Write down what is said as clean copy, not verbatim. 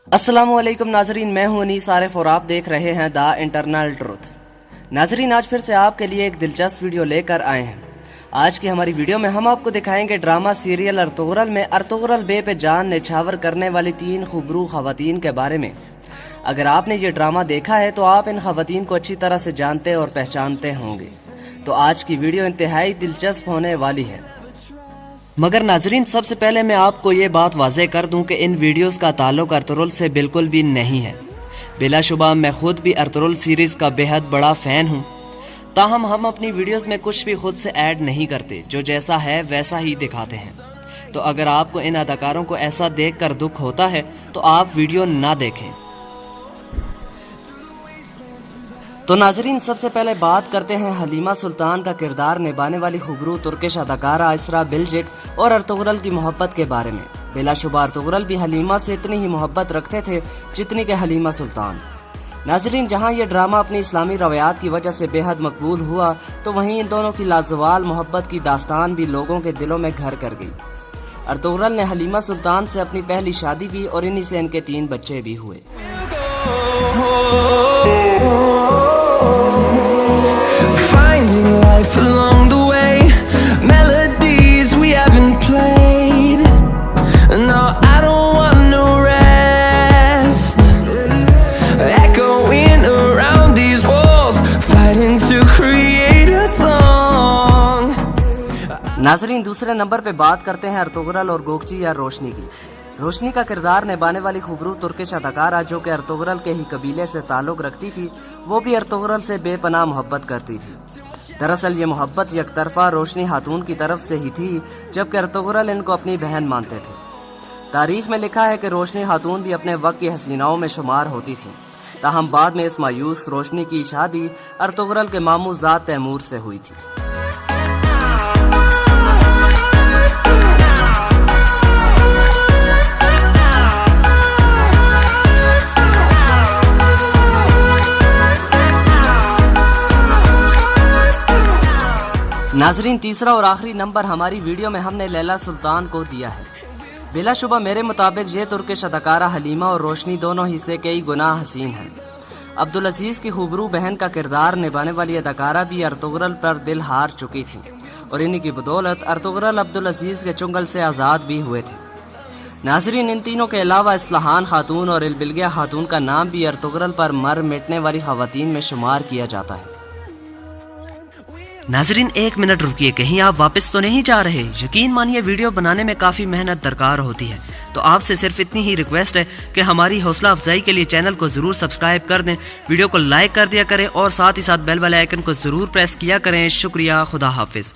अस्सलाम वालेकुम नाजरीन, मैं हूं अनीस आरिफ और आप देख रहे हैं द इंटरनल ट्रुथ। नाजरीन, आज फिर से आपके लिए एक दिलचस्प वीडियो लेकर आए हैं। आज की हमारी वीडियो में हम आपको दिखाएंगे ड्रामा सीरियल अर्तुगरल में अर्तुगरल बे पे जान निछावर करने वाली 3 खूबरू खवातीन के बारे में। अगर आपने ये ड्रामा देखा है तो आप इन खवातीन को अच्छी तरह से जानते और पहचानते होंगे। तो आज की वीडियो इंतहाई दिलचस्प होने वाली है। मगर नाजरीन, सबसे पहले मैं आपको ये बात वाज़ेह कर दूं कि इन वीडियोस का ताल्लुक अर्तुगरल से बिल्कुल भी नहीं है। बिलाशुबा मैं खुद भी अर्तुगरल सीरीज़ का बेहद बड़ा फ़ैन हूँ, ताहम हम अपनी वीडियोस में कुछ भी खुद से ऐड नहीं करते, जो जैसा है वैसा ही दिखाते हैं। तो अगर आपको इन अदाकारों को ऐसा देख कर दुख होता है तो आप वीडियो ना देखें। तो नाजरीन, सबसे पहले बात करते हैं हलीमा सुल्तान का किरदार निभाने वाली खूबरू तुर्किश अदाकारा इसरा बिल्जिक और अर्तुगरल की मोहब्बत के बारे में। बिलाशुबा अर्तुगरल भी हलीमा से इतनी ही मोहब्बत रखते थे जितनी कि हलीमा सुल्तान। नाजरीन, जहां यह ड्रामा अपनी इस्लामी रवायात की वजह से बेहद मकबूल हुआ, तो वहीं इन दोनों की लाजवाल मोहब्बत की दास्तान भी लोगों के दिलों में घर कर गई। अर्तुगरल ने हलीमा सुल्तान से अपनी पहली शादी की और इन्हीं से इनके 3 बच्चे भी हुए। Along the way, melodies we haven't played. No, I don't want no rest. Echoing around these walls, fighting to create a song. नाजरीन, दूसरे नंबर पे बात करते हैं अर्तुगरल और गोगची या रोशनी की। रोशनी का किरदार निभाने वाली खूबरू तुर्किश अदाकारा, जो कि अर्तुगरल के ही कबीले से ताल्लुक रखती थी, वो भी अर्तुगरल से बेपनाह मोहब्बत करती थी। दरअसल ये मोहब्बत एक तरफा रोशनी खातून की तरफ से ही थी, जबकि अर्तुगरल इनको अपनी बहन मानते थे। तारीख में लिखा है कि रोशनी खातून भी अपने वक्त की हसीनाओं में शुमार होती थी, ताहम बाद में इस मायूस रोशनी की शादी अर्तुगरल के मामू ज़ात तैमूर से हुई थी। नाजरीन, तीसरा और आखिरी नंबर हमारी वीडियो में हमने लैला सुल्तान को दिया है। बिलाशुबा मेरे मुताबिक ये तुर्किश अदाकारा हलीमा और रोशनी दोनों ही से कई गुना हसीन हैं। अब्दुल अजीज की खूबरू बहन का किरदार निभाने वाली अदाकारा भी अर्तुगरल पर दिल हार चुकी थी और इन्हीं की बदौलत अर्तुगरल अब्दुल अजीज के चुंगल से आज़ाद भी हुए थे। नाजरीन, इन तीनों के अलावा इस्लाहान खातून और इलबिलगिया खातून का नाम भी अर्तुगरल पर मर मिटने वाली खवातीन में शुमार किया जाता है। नाजरीन, 1 मिनट रुकिए, कहीं आप वापस तो नहीं जा रहे? यकीन मानिए, वीडियो बनाने में काफ़ी मेहनत दरकार होती है, तो आपसे सिर्फ इतनी ही रिक्वेस्ट है कि हमारी हौसला अफजाई के लिए चैनल को ज़रूर सब्सक्राइब कर दें, वीडियो को लाइक कर दिया करें और साथ ही साथ बेल वाले आइकन को ज़रूर प्रेस किया करें। शुक्रिया, खुदा हाफिज़।